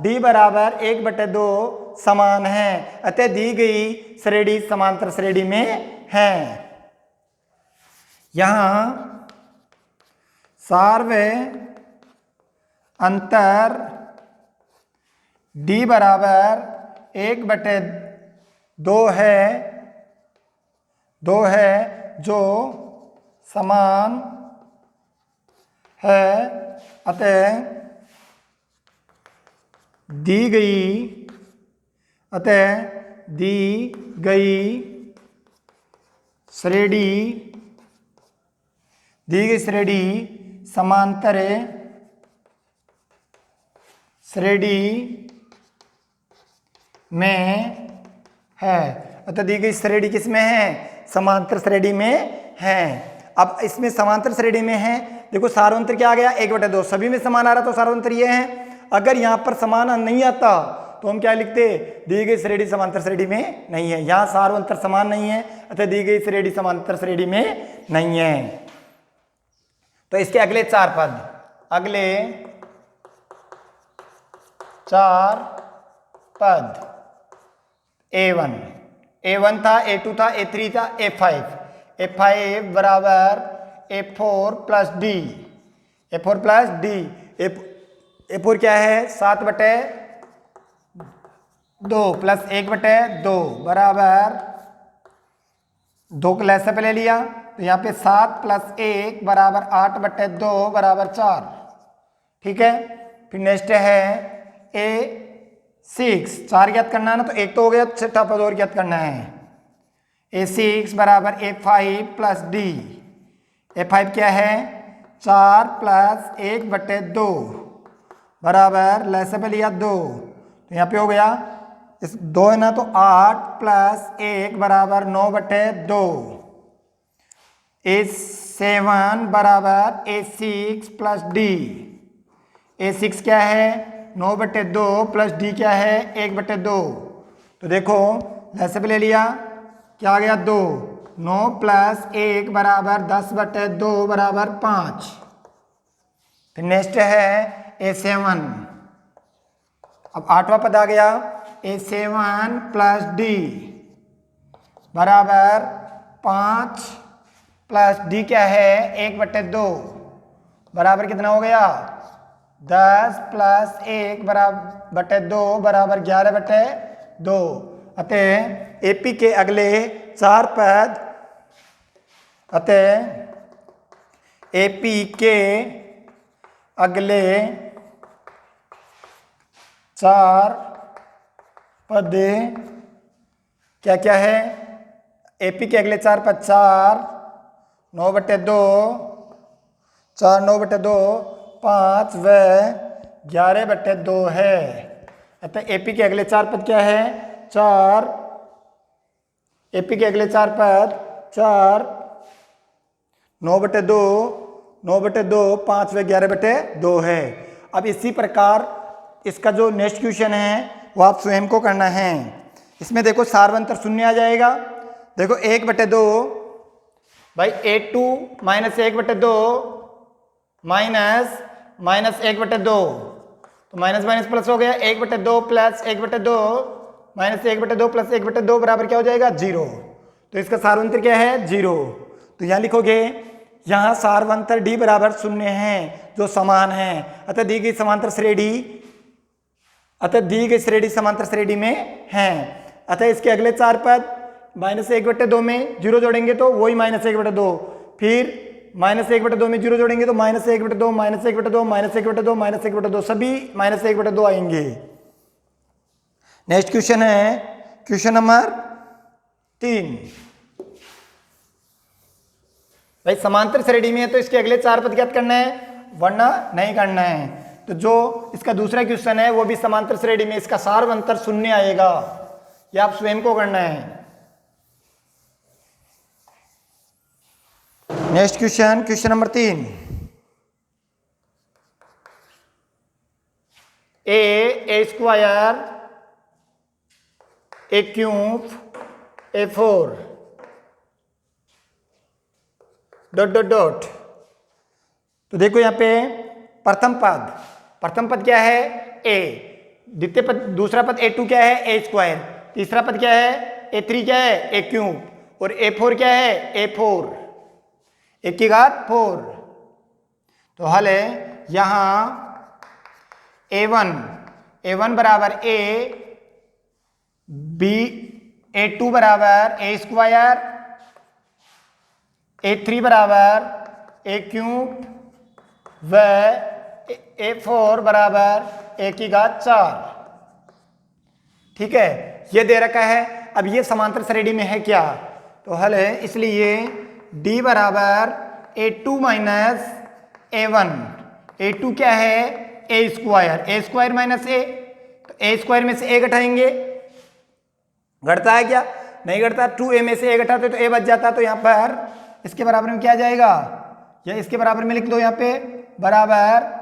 d बराबर 1/2 समान है, अतः दी गई श्रेणी समांतर श्रेणी में है। यहां सार्वय अंतर d बराबर 1/2 है जो समान है, अतः दी गई श्रेणी समांतर श्रेणी में है, अतः दी गई श्रेणी किस में है? समांतर श्रेणी में है। अब इसमें समांतर श्रेणी में है, देखो सार्वंतर क्या आ गया? 1/2, सभी में समान आ रहा तो सार्वंतर ये है। अगर यहां पर समान नहीं आता तो हम क्या लिखते? दी गई श्रेणी समांतर श्रेणी में नहीं है। यहां सार्वंतर समान नहीं है, अतः दी गई श्रेणी समांतर श्रेणी में नहीं है। तो इसके अगले 4 पद, अगले 4 पद A1 था, A2 था, A3 था, A5 बराबर A4 प्लस डी। A4 क्या है? 7/2 प्लस 1/2 बराबर 2 को लैसे पे ले लिया तो यहाँ पे 7 प्लस 1 बराबर 8/2 बराबर 4। ठीक है, फिर नेक्स्ट है A6, 4 ज्ञात करना है ना, तो एक तो हो गया, छठा पद और ज्ञात करना है। A6 बराबर A5 प्लस डी। A5 क्या है? 4 प्लस 1/2 बराबर लैसे पे लिया 2, तो यहाँ पे हो गया, इस 2 है ना, तो 8 प्लस 1 बराबर 9/2। A7 बराबर A6 प्लस डी। A6 क्या है? 9/2 प्लस डी क्या है? 1/2। तो देखो ऐसे पे ले लिया, क्या आ गया? 2। 9 प्लस 1 बराबर 10/2 बराबर 5। फिर नेक्स्ट है A7, अब 8वां पद आ गया, A7 प्लस डी बराबर 5 प्लस डी क्या है? 1/2 बराबर कितना हो गया? 10 प्लस 1 बराबर 2 बराबर 11/2। अतः एपी के अगले 4 पद, एपी के अगले 4 पद क्या क्या है? एपी के अगले 4 पद 4 9/2, 4 9/2, 5 व 11/2 है। अतः एपी के अगले 4 पद क्या है? 4, एपी के अगले 4 पद 4 9/2, 9/2, 5 व 11/2 है। अब इसी प्रकार इसका जो नेक्स्ट क्वेश्चन है वो आप स्वयं को करना है। इसमें देखो सार्वंतर शून्य आ जाएगा। देखो 1/2 भाई A2 माइनस 1/2 माइनस 1/2, तो माइनस माइनस प्लस हो गया, 1/2 प्लस 1/2 माइनस 1/2 प्लस 1/2 बराबर क्या हो जाएगा? 0। तो इसका सार्वंतर क्या है? 0। तो यहाँ लिखोगे, यहाँ सार्वंतर D बराबर 0 है जो समान है, अतः दी गई समांतर श्रेणी समांतर श्रेणी में है। अतः इसके अगले 4 पद माइनस 1/2 में 0 जोड़ेंगे तो वही माइनस 1/2, फिर माइनस 1/2 में 0 जोड़ेंगे तो माइनस 1/2, माइनस 1/2, माइनस 1/2, माइनस 1/2, सभी माइनस 1/2 आएंगे। नेक्स्ट क्वेश्चन है क्वेश्चन नंबर 3। भाई समांतर श्रेणी में है तो इसके अगले 4 पद ज्ञात करना है, वरना नहीं करना है। तो जो इसका दूसरा क्वेश्चन है वो भी समांतर श्रेणी में, इसका सार्वंतर 0 आएगा, ये आप स्वयं को करना है। Next question, question number 3। A square A cube A4 dot dot dot. तो देखो यहाँ पे प्रथम पद क्या है? A। द्वितीय पद, दूसरा पद A2 क्या है, ए स्क्वायर, तीसरा पद क्या है, A3 क्या है, ए क्यूब, और A4 क्या है, A4, 1 की घात 4। तो हल है यहां A1 बराबर A, B, A2 बराबर ए स्क्वायर, A3 बराबर ए क्यूब व A4 बराबर 1 की घात 4। ठीक है, ये दे रखा है। अब ये समांतर श्रेणी में है क्या, तो हल है, इसलिए D बराबर A2 माइनस A1, A2 क्या है, ए स्क्वायर माइनस ए, तो ए स्क्वायर में से ए घटाएंगे, घटता है क्या, नहीं घटता, 2a में से ए घटाते तो ए बच जाता, तो यहाँ पर इसके बराबर में क्या आ जाएगा, या इसके बराबर में लिख दो, यहाँ पे बराबर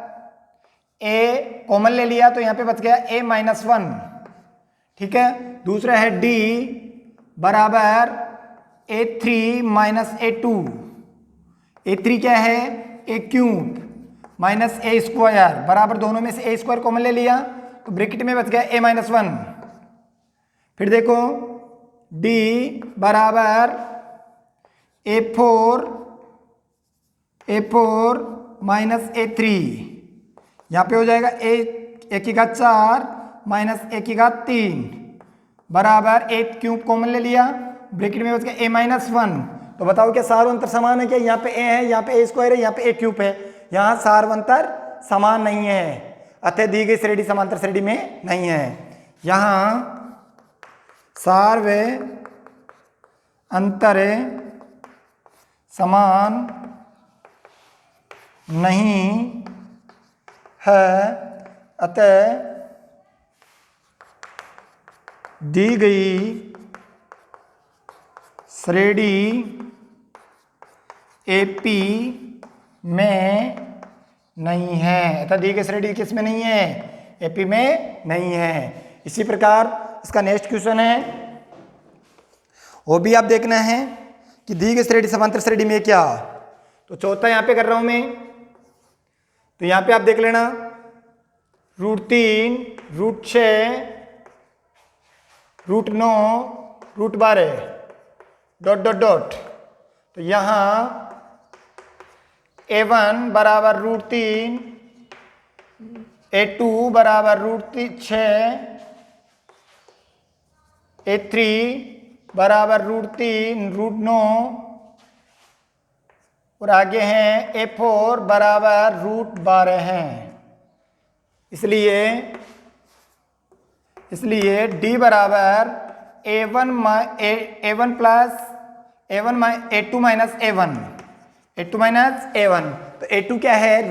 ए कॉमन ले लिया तो यहाँ पे बच गया a माइनस 1। ठीक है, दूसरा है D बराबर A3 माइनस A2, A3 क्या है, ए क्यूब माइनस ए स्क्वायर, बराबर दोनों में से ए स्क्वायर कॉमन ले लिया तो ब्रैकेट में बच गया a माइनस 1। फिर देखो D बराबर A4 माइनस A3, यहाँ पे हो जाएगा एक की घात 4 माइनस 1 की घात 3 बराबर ए क्यूब कॉमन ले लिया, ब्रैकेट में बच गया a माइनस 1। तो बताओ क्या सार्वंतर समान है क्या, यहाँ पे a है, यहाँ पे ए स्क्वायर है, यहाँ पे ए क्यूब है, यहाँ सार्वंतर समान नहीं है, अतः दी गई श्रेणी समांतर श्रेणी में नहीं है। यहाँ सार्व अंतर समान नहीं है, अतः दी गई श्रेणी एपी में नहीं है, अतः दी गई श्रेणी किस में नहीं है, एपी में नहीं है। इसी प्रकार इसका नेक्स्ट क्वेश्चन है, वो भी आप देखना है कि दी गई श्रेणी समांतर श्रेणी में क्या, तो चौथा यहाँ पे कर रहा हूं मैं, तो यहाँ पे आप देख लेना √3, √6, √9, √12 डॉट डॉट डॉट। तो यहाँ A1 बराबर √3, A2 बराबर √6, A3 बराबर √3, √9 और आगे हैं A4 बराबर √12 हैं। इसलिए D बराबर A1 plus A2 minus A1, A2 minus A1, तो A2 क्या है,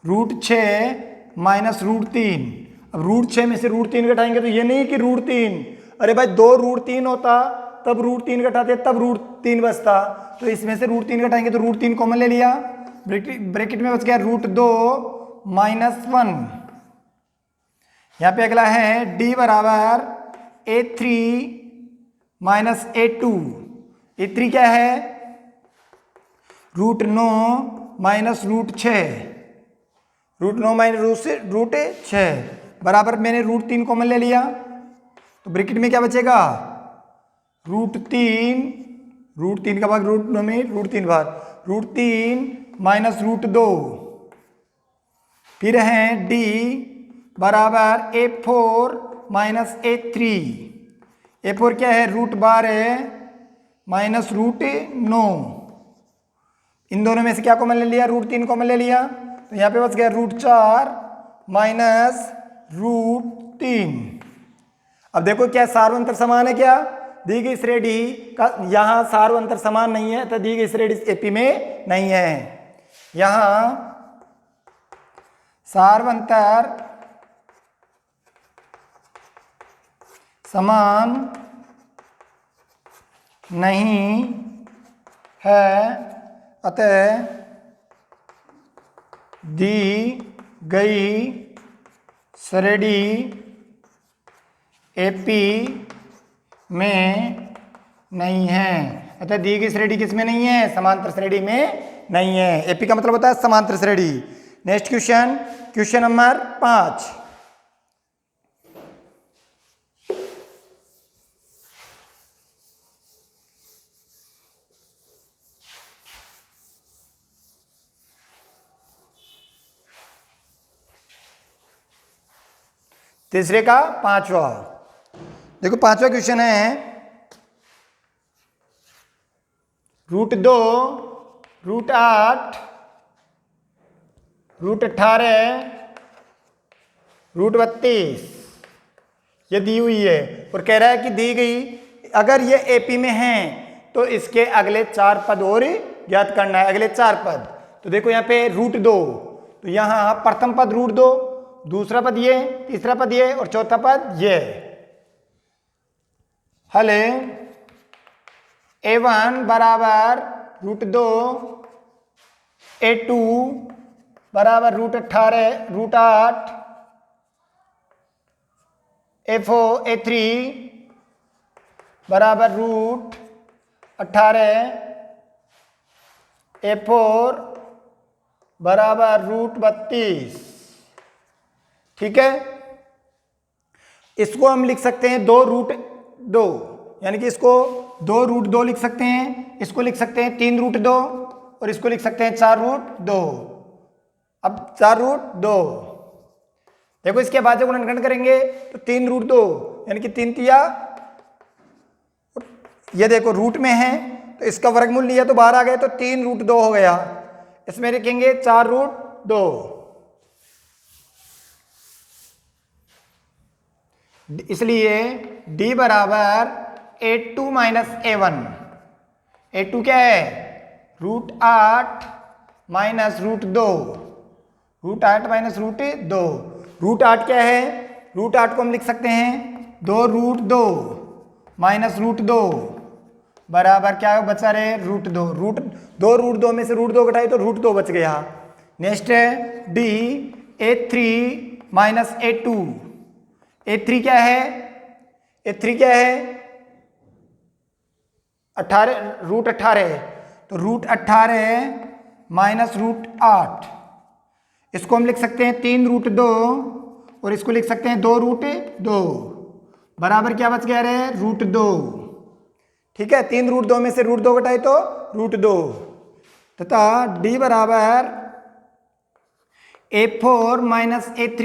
√6 माइनस √3। अब √6 में से √3 घटाएंगे तो ये नहीं कि √3, अरे भाई 2 √3 होता तब √3 घटाते तब √3 बचता, तो इसमें से √3 घटाएंगे तो √3 कॉमन ले लिया, ब्रैकेट में बच गया √2 माइनस 1। यहाँ पे अगला है D बराबर A3 माइनस A2, A3 क्या है, √9 माइनस √6, √9 माइनस √6 बराबर मैंने √3 कॉमन ले लिया तो ब्रैकेट में क्या बचेगा, √3 का भाग √9 में √3 भाग, √3 माइनस √2। फिर है D बराबर A4 माइनस A3, A4 क्या है, √12 माइनस √9, इन दोनों में से क्या कॉमन ले लिया, √3 कॉमन ले लिया, तो यहाँ पे बच गया √4 माइनस √3। अब देखो क्या सार्वंतर समान है क्या, दी गई श्रेणी का यहाँ सार्वंतर समान नहीं है, तो दी गई श्रेणी एपी में नहीं है। यहाँ सार्वंतर समान नहीं है, अतः दी गई श्रेणी एपी में नहीं है, अतः दी गई श्रेणी किस में नहीं है, समांतर श्रेणी में नहीं है। एपी का मतलब होता है समांतर श्रेणी। Next question, question number 5। तीसरे का पांचवा। देखो पांचवा क्वेश्चन है √2, √8, √18, √32 ये दी हुई है और कह रहा है कि दी गई अगर ये एपी में है तो इसके अगले 4 पद और ज्ञात करना है। अगले 4 पद तो देखो यहाँ पे √2 तो यहाँ प्रथम पद √2, दूसरा पद ये, तीसरा पद ये और चौथा पद ये। हल A1 बराबर √2, A2 बराबर √18, √8, A3 बराबर √18, A4 बराबर √32। ठीक है, इसको हम लिख सकते हैं 2√2, यानी कि इसको 2√2 लिख सकते हैं, इसको लिख सकते हैं 3√2 और इसको लिख सकते हैं 4√2। अब 4√2 देखो इसके बाद जब गुणनखंड करेंगे तो 3√2 यानी कि 3 तिया, ये देखो रूट में है तो इसका वर्गमूल लिया तो बाहर आ गए तो 3√2 हो गया। इसमें लिखेंगे 4√2। इसलिए D बराबर A2 माइनस A1। A2 क्या है √8 माइनस √2, √8 माइनस √2। √8 क्या है, √8 को हम लिख सकते हैं 2√2 माइनस √2 बराबर क्या बचा रहे √2। 2√2 में से √2 घटाए तो √2 बच गया। नेक्स्ट है D A3 minus A2। A3 क्या है, A3 क्या है 18, √18 तो √18 माइनस √8, इसको हम लिख सकते हैं 3√2 और इसको लिख सकते हैं 2√2 बराबर क्या बच गया रे √2। ठीक है, 3√2 में से √2 घटाए तो √2 तथा D बराबर A4 माइनस A3।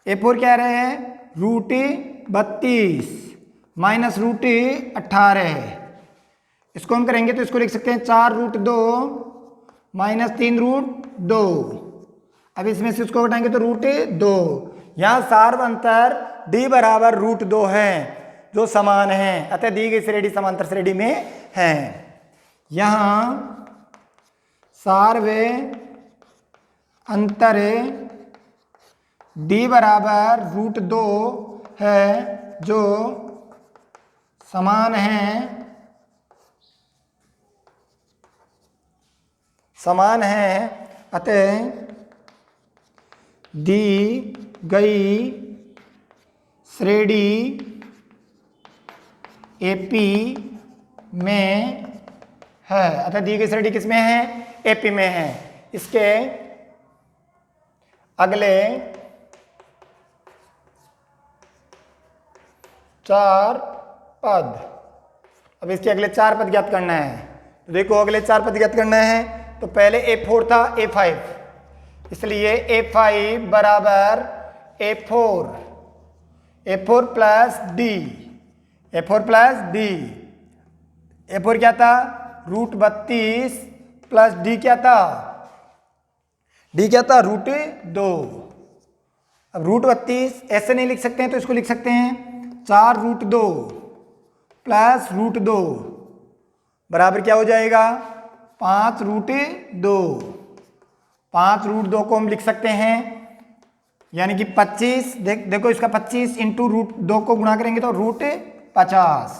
A4 क्या रहे हैं √32 माइनस √18, इसको हम करेंगे तो इसको लिख सकते हैं 4√2 माइनस 3√2। अब इसमें से उसको घटाएंगे तो √2। यहाँ सार्व अंतर D बराबर √2 है जो समान है, अतः दी गई श्रेणी समांतर श्रेणी में है। यहाँ सार्व अंतर D बराबर √2 है जो समान है, अतः दी गई श्रेणी एपी में है। अतः दी गई श्रेणी किस में है, एपी में है। इसके अगले 4 पद, अब इसके अगले 4 पद ज्ञात करना है। तो देखो अगले 4 पद ज्ञात करना है तो पहले A4 था A5, इसलिए A5 बराबर A4 plus D, A4 plus D। A4 क्या था √32 प्लस D क्या था, D क्या था √2। अब √32 ऐसे नहीं लिख सकते हैं तो इसको लिख सकते हैं 4√2 प्लस √2 बराबर क्या हो जाएगा 5√2। 5√2 को हम लिख सकते हैं यानी कि 25, देखो इसका 25 इंटू √2 को गुणा करेंगे तो √50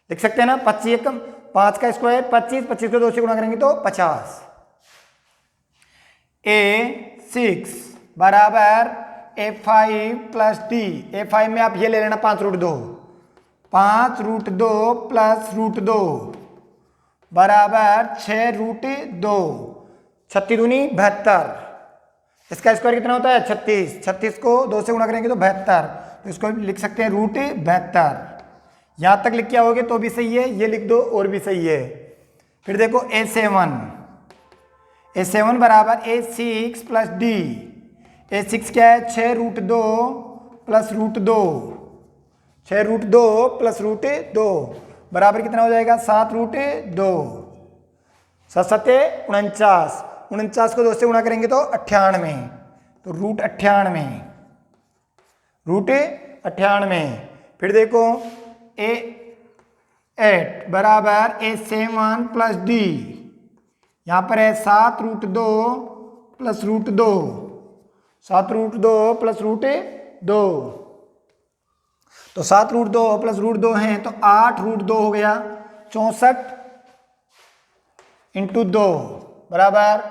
लिख सकते हैं ना। 25 5 का स्क्वायर 25, 25 को 2 से गुणा करेंगे तो 50। A6 बराबर A5 प्लस D। A5 में आप ये ले लेना 5√2 प्लस √2 बराबर 6√2। 36 दूनी 72, इसका स्क्वायर कितना होता है 36। 36 को 2 से गुणा करेंगे तो 72, तो इसको लिख सकते हैं √72। यहाँ तक लिख के आओगे तो भी सही है, ये लिख दो और भी सही है। फिर देखो A7 बराबर A6 प्लस D। A6 क्या है 6√2 प्लस √2, 6√2 प्लस √2 बराबर कितना हो जाएगा 7√2, 7×7 49, 49 को 2 से गुणा करेंगे तो 98, तो √98, √98। फिर देखो A8 बराबर A7 प्लस D, यहाँ पर है 7√2 प्लस √2, 7√2 प्लस √2, तो 7√2 प्लस √2 है तो 8√2 हो गया, 64 × 2 बराबर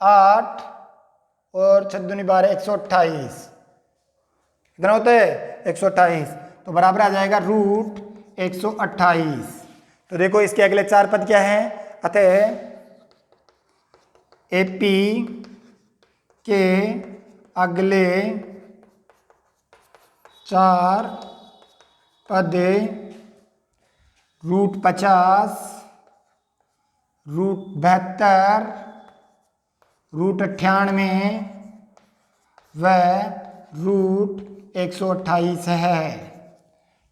8 और 6 दूनी 12 128, कितना होता है 128, तो बराबर आ जाएगा √128। तो देखो इसके अगले 4 पद क्या है, अतः AP के अगले 4 पद √50, √72, √98 व √128 है।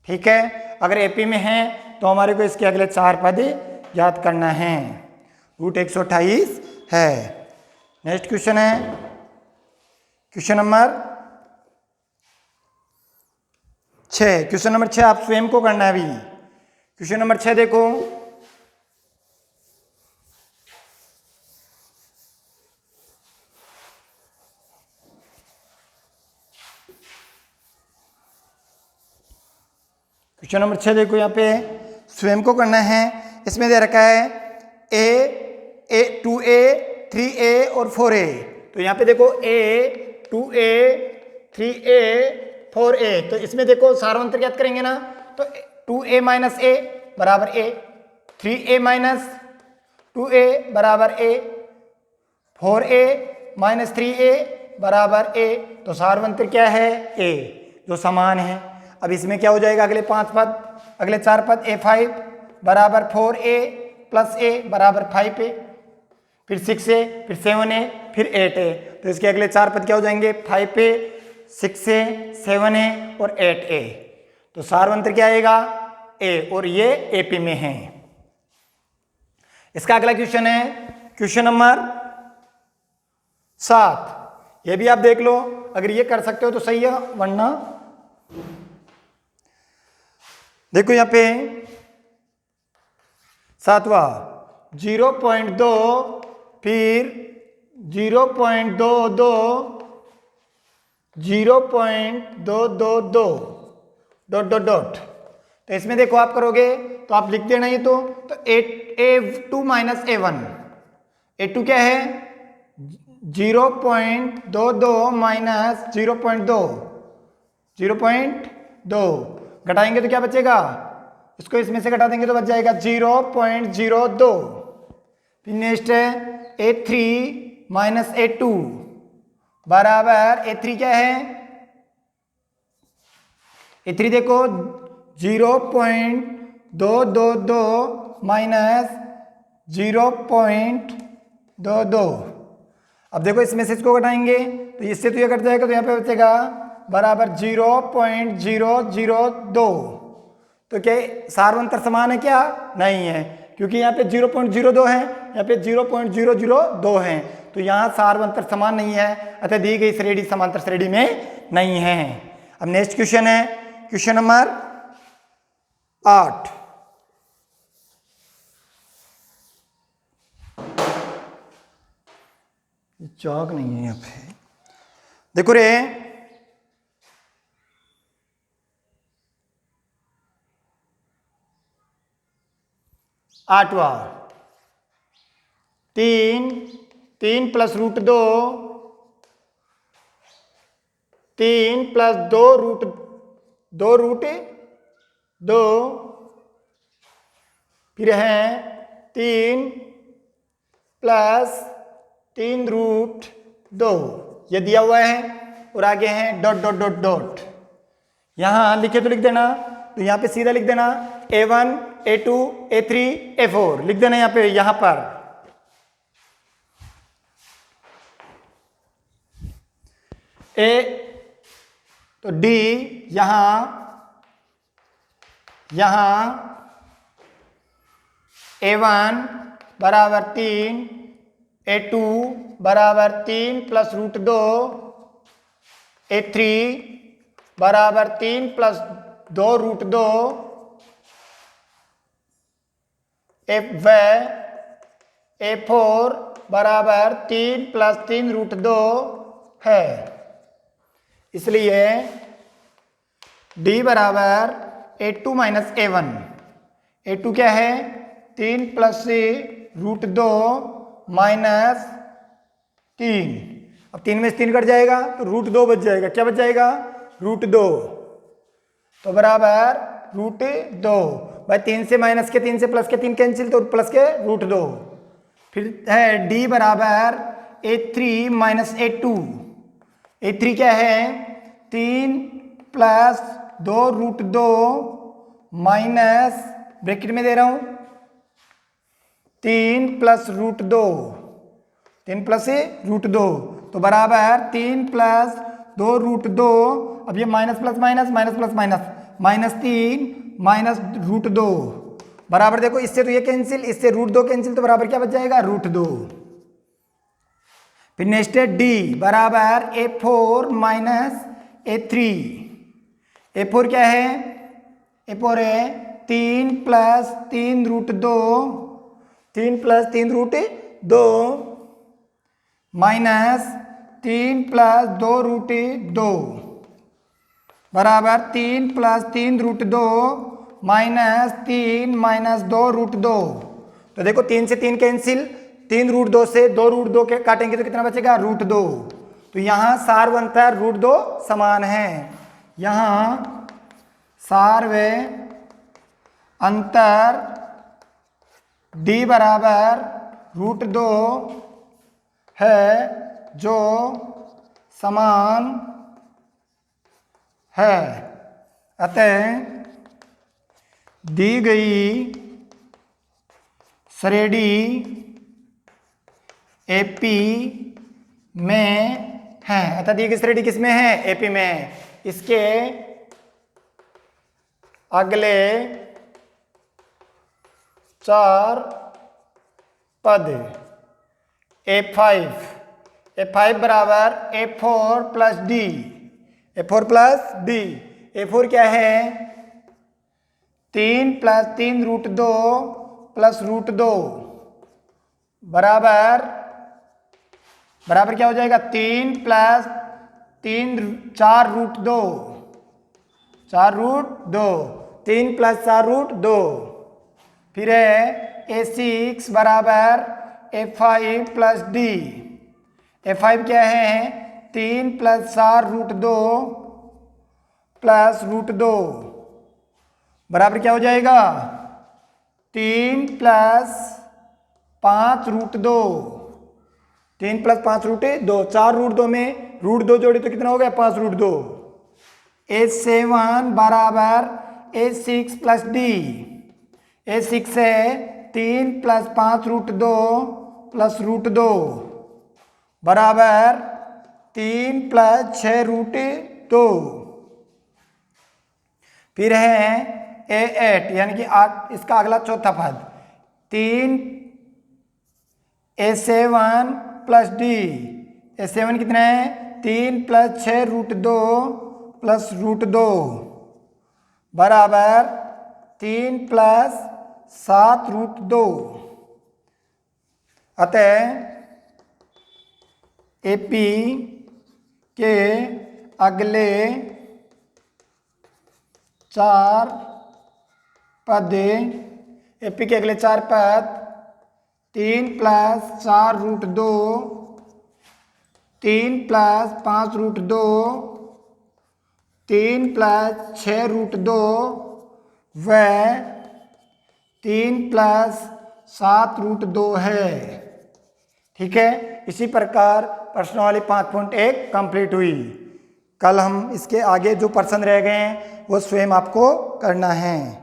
ठीक है, अगर एपी में है तो हमारे को इसके अगले 4 पद याद करना है। √128 है। नेक्स्ट क्वेश्चन है क्वेश्चन नंबर 6। क्वेश्चन नंबर 6 आप स्वयं को करना है अभी। क्वेश्चन नंबर 6 देखो, क्वेश्चन नंबर 6 देखो, यहाँ पे स्वयं को करना है। इसमें दे रखा है A 2A 3A और 4A। तो यहाँ पे देखो A 2A 3A 4A, तो इसमें देखो सारांतर ज्ञात करेंगे ना, तो 2A माइनस A बराबर A, 3A माइनस 2A बराबर A, 4A माइनस 3A बराबर A। तो सारांतर क्या है A, जो समान है। अब इसमें क्या हो जाएगा, अगले 5 पद, अगले 4 पद A5 बराबर 4A प्लस A बराबर 5A, फिर 6A, फिर 7A, फिर 8A। तो इसके अगले 4 पद क्या हो जाएंगे 5A, 6A, 7A और 8A। तो सारांतर क्या आएगा A, और ये AP में है। इसका अगला क्वेश्चन है क्वेश्चन नंबर 7। ये भी आप देख लो, अगर ये कर सकते हो तो सही है, वरना देखो यहाँ पे 7वां 0.2 फिर 0.22 0.222 डॉट डॉट डॉट। तो इसमें देखो आप करोगे तो आप लिख देना ये, तो A2 माइनस A1, A2 क्या है 0.22 माइनस 0.2 घटाएंगे तो क्या बचेगा, इसको इसमें से घटा देंगे तो बच जाएगा 0.02। फिर नेक्स्ट है A3 माइनस A2 बराबर A3 क्या है, A3 देखो 0.222 माइनस 0.22। अब देखो इसमें से इसको घटाएंगे तो इससे तो ये कट जाएगा, तो यहाँ पे बचेगा बराबर 0.002। तो क्या सार्वंतर समान है क्या, नहीं है, क्योंकि यहाँ पे 0.02 है, यहाँ पे 0.002 है, तो यहाँ सार्वंतर समान नहीं है, अतः दी गई श्रेणी समांतर श्रेणी में नहीं है। अब नेक्स्ट क्वेश्चन है क्वेश्चन नंबर 8। चौक नहीं है यहाँ पे, देखो रे 8वां 3 प्लस √2 3 प्लस 2 √2 फिर है 3 प्लस 3√2, ये दिया हुआ है, और आगे है डॉट डॉट डॉट डॉट। यहां लिखे तो लिख देना, तो यहां पे सीधा लिख देना A1 A2 A3 A4 लिख देना यहाँ पे, यहां पर ए तो डी यहाँ A1 बराबर 3, A2 बराबर 3 प्लस रूट 2, A3 बराबर 3 प्लस 2 रूट 2, A4 बराबर 3 प्लस 3 रूट 2 है। इसलिए D बराबर A2 माइनस A1। A2 क्या है? 3 प्लस रूट 2 माइनस 3। अब 3 में से 3 कट जाएगा तो रूट 2 बच जाएगा। क्या बच जाएगा? रूट 2। तो बराबर रूट 2। भाई 3 से माइनस के 3 से प्लस के 3 कैंसिल, तो प्लस के रूट 2। फिर है D बराबर A3 माइनस A2। A3 क्या है? 3 प्लस 2 रूट 2 माइनस, ब्रैकेट में दे रहा हूं, 3 प्लस रूट 2, 3 प्लस रूट 2, तो बराबर 3 प्लस 2 रूट 2। अब ये minus plus minus, minus plus minus, minus 3 minus root 2 बराबर, देखो इससे तो ये कैंसिल, इससे रूट 2 कैंसिल, तो बराबर क्या बच जाएगा? रूट 2। फिर नेक्स्ट है D बराबर A4 माइनस A3। A4 क्या है? A4 है 3 plus 3 root 2, 3 plus 3 root 2 minus 3 plus 2 root 2 बराबर 3 plus 3 root 2 minus 3 minus 2 root 2। तो देखो 3 से 3 कैंसिल, 3 रूट 2 से 2 रूट 2 के काटेंगे तो कितना बचेगा? रूट 2। तो यहाँ सार अंतर रूट 2 समान है। यहाँ सार व अंतर D बराबर रूट 2 है जो समान है। अतः दी गई श्रेणी एपी में है। अतः दी गई श्रेणी किस में है? एपी में। इसके अगले 4 पद A5 बराबर A4 plus D, A4 plus D। A4 क्या है? 3 प्लस 3 रूट 2 प्लस रूट 2 बराबर क्या हो जाएगा? 3 plus 3 4 root 2, 4 root 2, 3 plus 4 root 2। फिर है A6 बराबर A5 प्लस D। A5 क्या है? 3 प्लस 4 रूट 2 प्लस रूट 2 बराबर क्या हो जाएगा? 3 plus 5 root 2, 3 plus 5 root 2, 4 root 2 में रूट 2 जोड़े तो कितना हो गया? 5 रूट 2। A7 बराबर A6 प्लस D। A6 है 3 प्लस 5 रूट 2 प्लस रूट 2 बराबर 3 प्लस 6 रूट 2। फिर है A8 यानी कि 8, इसका अगला चौथा पद 3 A7 प्लस D। A7 कितना है? 3 प्लस 6 रूट 2 प्लस रूट 2 बराबर 3 प्लस 7 रूट 2। अतः एपी के अगले 4 पद, एपी के अगले 4 पद 3 plus 4 root 2, 3 plus 5 root 2, 3 plus 6 root 2 व 3 प्लस 7 रूट 2 है। ठीक है, इसी प्रकार प्रश्नावली 5.1 कंप्लीट हुई। कल हम इसके आगे जो प्रश्न रह गए हैं वो स्वयं आपको करना है।